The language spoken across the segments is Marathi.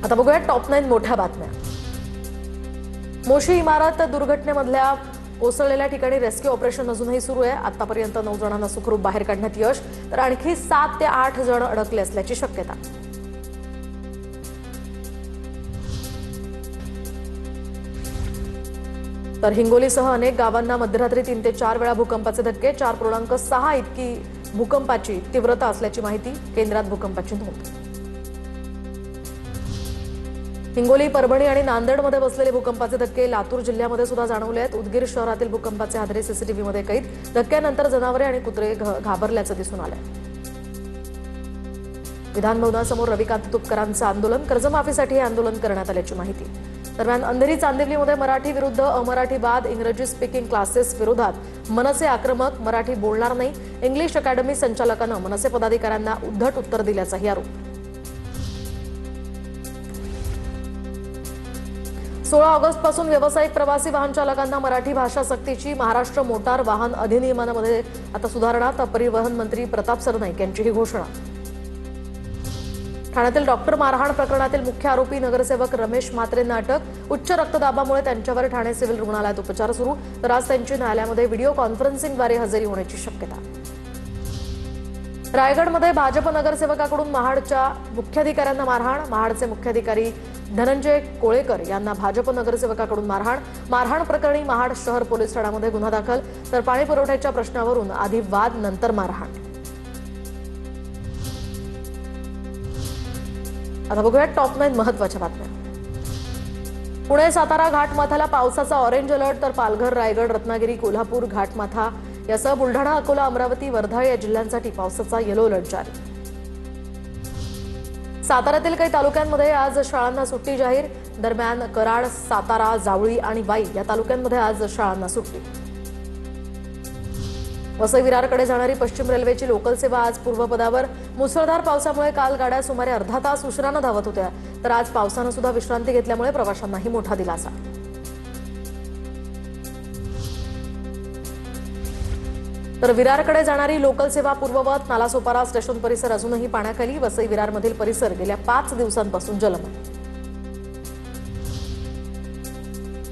आता बघूया टॉप 9 मोठ्या बातम्या। मोशी इमारत दुर्घटनेमधल्या कोसळलेल्या ठिकाणी रेस्क्यू ऑपरेशन अजूनही सुरू आहे। आतापर्यंत 9 जणांना सुखरूप बाहेर काढण्यात यश, तर आणखी 7 ते 8 जण अडकले असल्याची शक्यता। तर हिंगोलीसह अनेक गावांना मध्यरात्री 3 ते 4 वेळा भूकंपाचे धक्के। 4.6 इतकी भूकंपाची तीव्रता असल्याची माहिती। केंद्रात भूकंपाची नोंद। हिंगोली, परभणी आणि नांदेडमध्ये बसलेले भूकंपाचे धक्के लातूर जिल्ह्यामध्ये सुद्धा जाणवले आहेत। उदगीर शहरातील भूकंपाचे हादरे सीसीटीव्हीमध्ये कैद। धक्क्यानंतर जनावरे आणि कुत्रे घाबरल्याचं दिसून आलंय। विधानभवनासमोर रविकांत तुपकरांचं आंदोलन। कर्जमाफीसाठी हे आंदोलन करण्यात आल्याची माहिती। दरम्यान अंधेरी चांदिवलीमध्ये मराठी विरुद्ध अमराठी वाद। इंग्रजी स्पीकिंग क्लासेस विरोधात मनसे आक्रमक। मराठी बोलणार नाही, इंग्लिश अकॅडमी संचालकानं मनसे पदाधिकाऱ्यांना उद्धट उत्तर दिल्याचाही आरोप। 16 ऑगस्टपासून व्यावसायिक प्रवासी वाहन चालकांना मराठी भाषा सक्तीची। महाराष्ट्र मोटार वाहन अधिनियमामध्ये आता सुधारणा। तर परिवहन मंत्री प्रताप सरनाईक यांची ही घोषणा। ठाण्यातील डॉक्टर मारहाण प्रकरणातील मुख्य आरोपी नगरसेवक रमेश म्हात्रेंना अटक। उच्च रक्तदाबामुळे त्यांच्यावर ठाणे सिव्हिल रुग्णालयात उपचार सुरू। तर आज त्यांची न्यायालयामध्ये व्हिडिओ कॉन्फरन्सिंगद्वारे हजेरी होण्याची शक्यता। रायगडमध्ये भाजप नगरसेवकाकडून महाडच्या मुख्याधिकाऱ्यांना मारहाण। महाडचे मुख्याधिकारी धनंजय कोळेकर यांना भाजप नगरसेवकाकडून मारहाण प्रकरणी महाड शहर पोलीस ठाण्यामध्ये गुन्हा दाखल। तर पाणी पुरवठ्याच्या प्रश्नावरून आधी वाद, नंतर मारहाण। आता बघूया टॉप 9 महत्त्वाच्या बातम्या। पुणे सातारा घाटमाथ्याला पावसाचा ऑरेंज अलर्ट। तर पालघर, रायगड, रत्नागिरी, कोल्हापूर, घाटमाथा यासह बुलढाणा, अकोला, अमरावती, वर्धा या जिल्ह्यांसाठी पावसाचा येलो अलर्ट जारी। साताऱ्यातील काही तालुक्यांमध्ये आज शाळांना सुट्टी जाहीर। दरम्यान कराड, सातारा, जावळी आणि वाई या तालुक्यांमध्ये आज शाळांना सुट्टी। वसई विरारकडे जाणारी पश्चिम रेल्वेची लोकल सेवा आज पूर्वपदावर। मुसळधार पावसामुळे काल गाड्या सुमारे अर्धा तास उशिराने धावत होत्या। तर आज पावसानं सुद्धा विश्रांती घेतल्यामुळे प्रवाशांनाही मोठा दिलासा। तर विरारकडे जाणारी लोकल सेवा पूर्ववत। नालासोपारा स्टेशन परिसर अजूनही पाण्याखाली। वसई विरारमधील परिसर गेल्या 5 दिवसांपासून जलमय।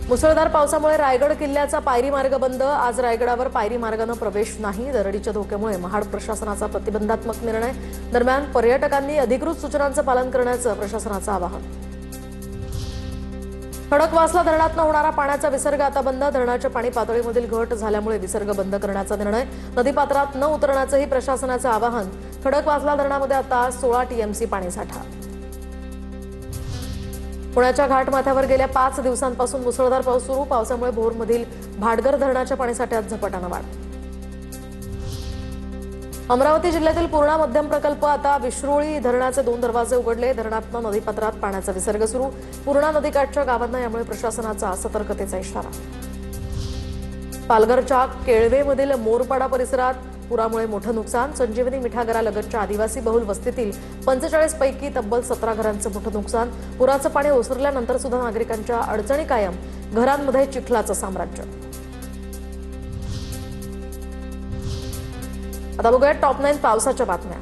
मुसळधार पावसामुळे रायगड किल्ल्याचा पायरी मार्ग बंद। आज रायगडावर पायरी मार्गाने प्रवेश नाही। दरडीच्या धोक्यामुळे महाड प्रशासनाचा प्रतिबंधात्मक निर्णय। दरम्यान पर्यटकांनी अधिकृत सूचनांचं पालन करण्याचं प्रशासनाचं आवाहन। खडकवासला धरणातून होणारा पाण्याचा विसर्ग आता बंद। धरणाच्या पाणी पातळीमधील घट झाल्यामुळे विसर्ग बंद करण्याचा निर्णय। नदीपात्रात न उतरण्याचंही प्रशासनाचं आवाहन। खडकवासला धरणामध्ये आता 16 टीएमसी पाणीसाठा। पुण्याच्या घाटमाथ्यावर गेल्या 5 दिवसांपासून मुसळधार पाऊस सुरू। पावसामुळे भोरमधील भाटगर धरणाच्या पाणीसाठ्यात झपाट्यानं वाढ। अमरावती जिल्ह्यातील पूर्णा मध्यम प्रकल्प आता विश्रोळी धरणाचे 2 दरवाजे उघडले। धरणातून नदीपात्रात पाण्याचा विसर्ग सुरू। पूर्णा नदीकाठच्या गावांना यामुळे प्रशासनाचा सतर्कतेचा इशारा। पालघरच्या केळवेमधील मोरपाडा परिसरात पुरामुळे मोठं नुकसान। संजीवनी मिठागरा लगतच्या आदिवासी बहुल वस्तीतील 45 पैकी तब्बल 17 घरांचं मोठं नुकसान। पुराचं पाणी ओसरल्यानंतर सुद्धा नागरिकांच्या अडचणी कायम। घरांमध्ये चिखलाचं साम्राज्य। आता बघूया टॉप 9 पावसाच्या बातम्या।